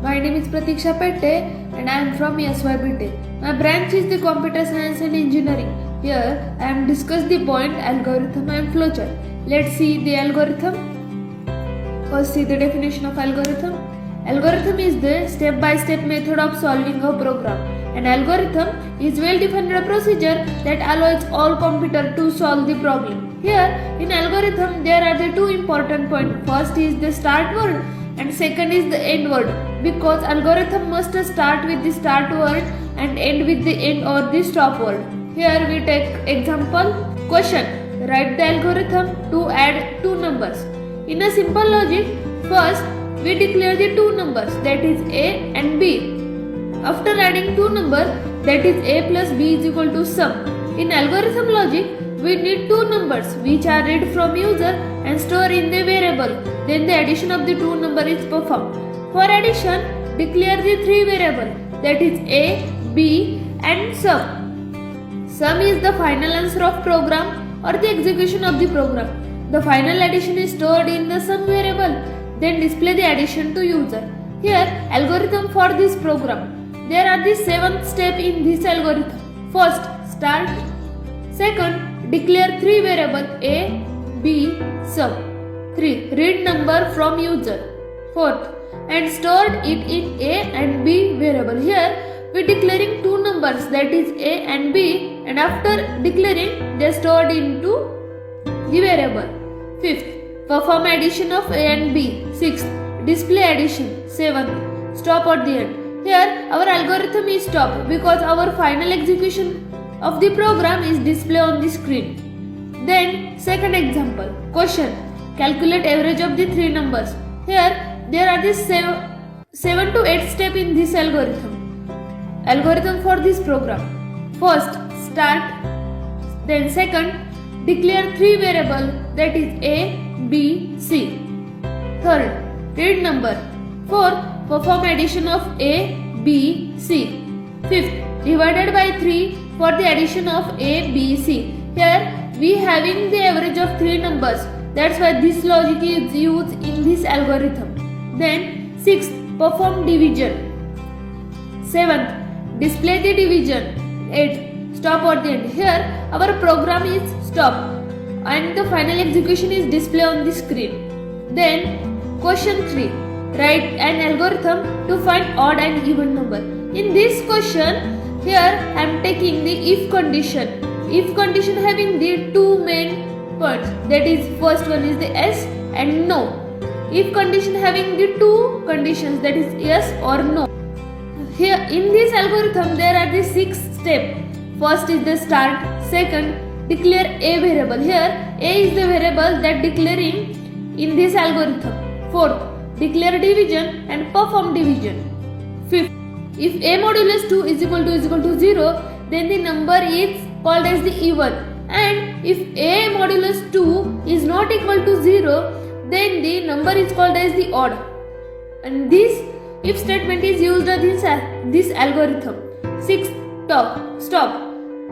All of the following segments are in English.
My name is Pratiksha Pette and I am from SYBT. My branch is the Computer Science and Engineering. Here I am discuss the point, algorithm and flowchart. Let's see the algorithm. First, see the definition of algorithm. Algorithm is the step-by-step method of solving a program. An algorithm is well-defined procedure that allows all computer to solve the problem. Here, in algorithm, there are the two important points. First is the start word and second is the end word, because algorithm must start with the start word and end with the end or the stop word. Here we take example question. Write the algorithm to add two numbers. In a simple logic, first we declare the two numbers, that is a and b. After adding two numbers, that is a plus b is equal to sum. In algorithm logic, we need two numbers which are read from user and store in the variable. Then the addition of the two number is performed. For addition, declare the three variable, that is a, b and sum. Sum is the final answer of program or the execution of the program. The final addition is stored in the sum variable. Then display the addition to user. Here, algorithm for this program. There are the 7th step in this algorithm. First, start. Second, declare three variable a, b, sum. 3. Read number from user. 4th, and stored it in a and b variable. Here, we declaring two numbers, that is a and b, and after declaring, they stored into the variable. 5th, perform addition of a and b. 6th, display addition. 7th, stop at the end. Here, our algorithm is stopped because our final execution of the program is displayed on the screen. Then, second example, question. Calculate average of the three numbers. Here, there are the 7 to 8 steps in this algorithm. Algorithm for this program. First, start. Then second, declare three variable, that is a, b, c. Third, read number. Fourth, perform addition of a, b, c. Fifth, divided by 3 for the addition of a, b, c. Here, we having the average of three numbers. That's why this logic is used in this algorithm. Then, 6th, perform division. 7th, display the division. 8th, stop at the end. Here, our program is stopped and the final execution is displayed on the screen. Then, question 3, write an algorithm to find odd and even number. In this question, here I am taking the if condition. If condition having the two main points, that is first one is the yes and no. If condition having the two conditions, that is yes or no. Here in this algorithm there are the 6 steps. First is the start. Second, declare a variable. Here a is the variable that declaring in this algorithm. Fourth, declare division and perform division. Fifth, if a modulus 2 is equal to 0, then the number is called as the even. And if a modulus 2 is not equal to 0, then the number is called as the odd. And this if statement is used in this algorithm. 6th, stop.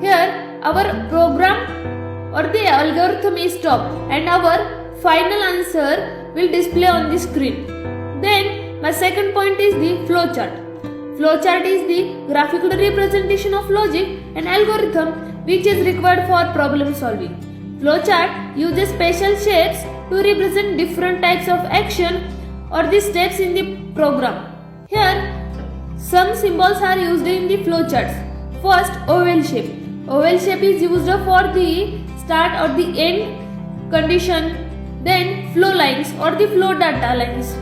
Here our program or the algorithm is stopped and our final answer will display on the screen. Then my second point is the flowchart. Flowchart is the graphical representation of logic and algorithm which is required for problem solving. Flowchart uses special shapes to represent different types of action or the steps in the program. Here, some symbols are used in the flowcharts. First, oval shape. Oval shape is used for the start or the end condition. Then, flow lines or the flow data lines.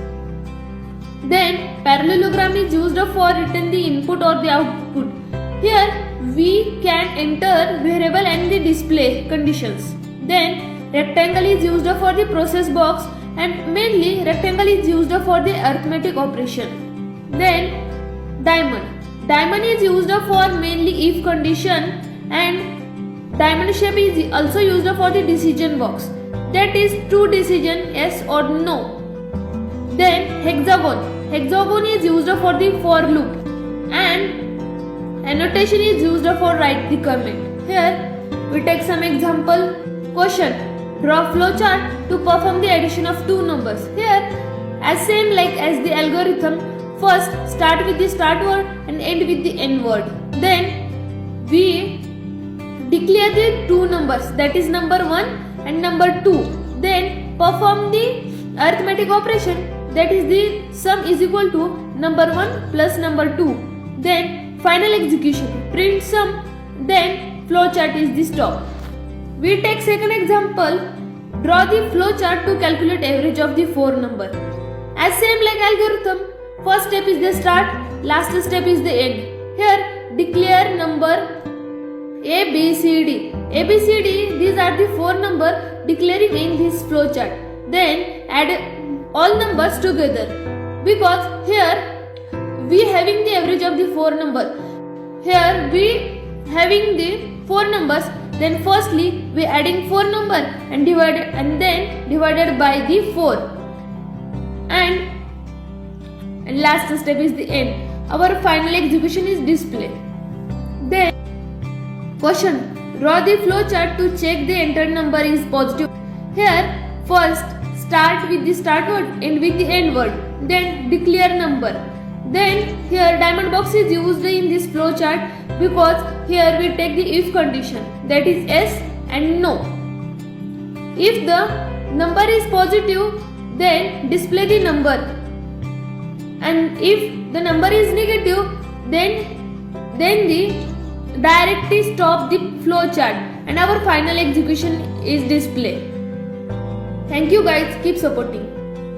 Then, parallelogram is used for written the input or the output. Here, we can enter variable and the display conditions. Then, rectangle is used for the process box and mainly rectangle is used for the arithmetic operation. Then, diamond. Diamond is used for mainly if condition and diamond shape is also used for the decision box. That is true decision, yes or no. Then, hexagon. Hexagon is used for the for loop and annotation is used for write the comment. Here we take some example. Question. Draw flowchart to perform the addition of two numbers. Here, as same like as the algorithm, first start with the start word and end with the end word. Then we declare the two numbers, that is number 1 and number 2. Then perform the arithmetic operation, that is the sum is equal to number 1 plus number 2. Then final execution, print sum, then flowchart is the stop. We take second example, draw the flowchart to calculate average of the 4 number. As same like algorithm, first step is the start, last step is the end. Here declare number A, B, C, D. A, B, C, D, these are the 4 number declaring in this flowchart. Then add all numbers together, because here we having the average of the 4 number. Here we having the 4 numbers, then firstly we adding 4 number and then divided by the 4, and last step is the end. Our final execution is display. Then question, draw the flowchart to check the entered number is positive. Here first start with the start word, end with the end word, then declare number. Then here diamond box is used in this flowchart because here we take the if condition, that is yes and no. If the number is positive, then display the number, and if the number is negative, then the directly stop the flowchart and our final execution is display. Thank you guys, keep supporting.